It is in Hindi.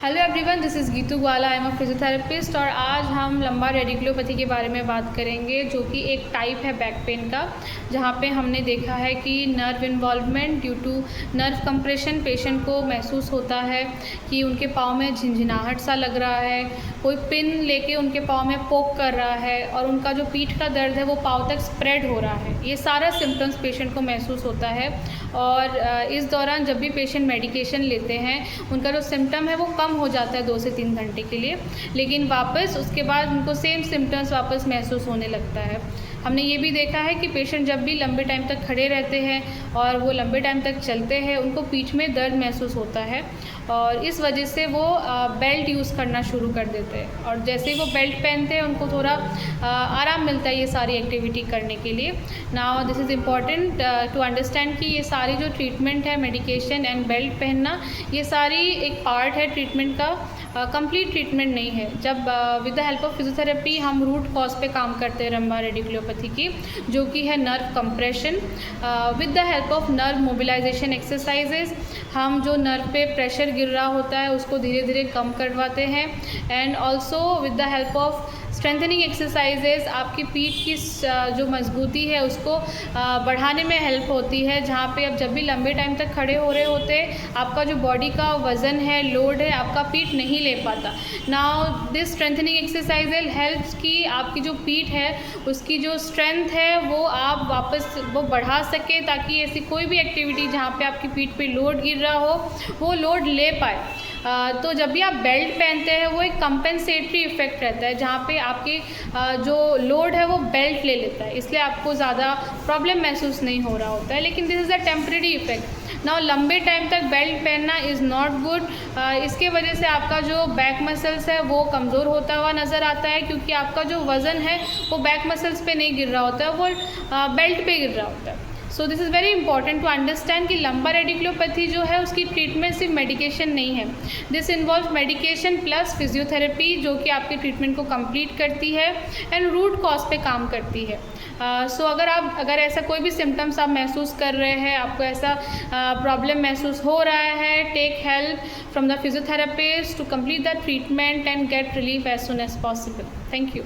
Hello everyone, this is Geetu Gwala. I am a physiotherapist और आज हम लंबार रेडिकुलोपैथी के बारे में बात करेंगे, जो कि एक टाइप है बैक पेन का, जहाँ पे हमने देखा है कि nerve involvement due to nerve compression patient को महसूस होता है कि उनके पाँव में झिंझिनाहट सा लग रहा है, कोई पिन लेके उनके पाँव में पोक कर रहा है और उनका जो पीठ का दर्द है वो पाँव तक स्प्रेड हो रहा है। ये सारा सिम्टम्स पेशेंट को महसूस होता है और इस दौरान जब भी पेशेंट मेडिकेशन लेते हैं उनका जो सिम्टम है वो कम हो जाता है 2 से 3 घंटे के लिए, लेकिन वापस उसके बाद उनको सेम सिम्टम्स वापस महसूस होने लगता है। हमने ये भी देखा है कि पेशेंट जब भी लंबे टाइम तक खड़े रहते हैं और वो लंबे टाइम तक चलते हैं उनको पीठ में दर्द महसूस होता है और इस वजह से वो बेल्ट यूज़ करना शुरू कर देते हैं और जैसे ही वो बेल्ट पहनते हैं उनको थोड़ा आराम मिलता है ये सारी एक्टिविटी करने के लिए। Now this is important to understand कि ये सारी जो ट्रीटमेंट है, मेडिकेशन एंड बेल्ट पहनना, ये सारी एक पार्ट है ट्रीटमेंट का, कंप्लीट ट्रीटमेंट नहीं है। जब with the help of physiotherapy हम रूट कॉज पे काम करते हैं लंबार रेडिकुलोपैथी की, जो कि है nerve compression. With the help of nerve mobilisation exercises हम जो नर्व पे प्रेशर गिर रहा होता है उसको धीरे धीरे कम करवाते हैं and also with the help of strengthening exercises आपकी पीठ की जो मजबूती है उसको बढ़ाने में हेल्प होती है, जहाँ पे अब जब भी लंबे टाइम तक खड़े हो रहे होते आपका जो बॉडी का वज़न है, लोड है, आपका पीठ नहीं ले पाता। Now this strengthening exercise helps कि आपकी जो पीठ है उसकी जो स्ट्रेंथ है वो आप वापस वो बढ़ा सकें, ताकि ऐसी कोई भी एक्टिविटी जहाँ पे आपकी पीठ पे लोड गिर रहा हो वो लोड ले पाए। तो जब भी आप बेल्ट पहनते हैं वो एक कंपेंसेटरी इफेक्ट रहता है, जहाँ पे आपके जो लोड है वो बेल्ट ले लेता है, इसलिए आपको ज़्यादा प्रॉब्लम महसूस नहीं हो रहा होता है, लेकिन this is a temporary effect. Now लंबे टाइम तक बेल्ट पहनना इज़ नॉट गुड। इसके वजह से आपका जो बैक मसल्स है वो कमज़ोर होता हुआ नज़र आता है, क्योंकि आपका जो वज़न है वो बैक मसल्स पे नहीं गिर रहा होता है, वो बेल्ट पे गिर रहा होता है। So this is very important to understand कि लंबार रेडिकुलोपैथी जो है उसकी ट्रीटमेंट सिर्फ मेडिकेशन नहीं है। This involve medication plus physiotherapy, जो कि आपकी ट्रीटमेंट को कंप्लीट करती है एंड रूट कॉज पे काम करती है। सो अगर ऐसा कोई भी सिम्टम्स आप महसूस कर रहे हैं, आपको ऐसा प्रॉब्लम महसूस हो रहा है, take help from the physiotherapist to complete the treatment and get relief as soon as possible. Thank you.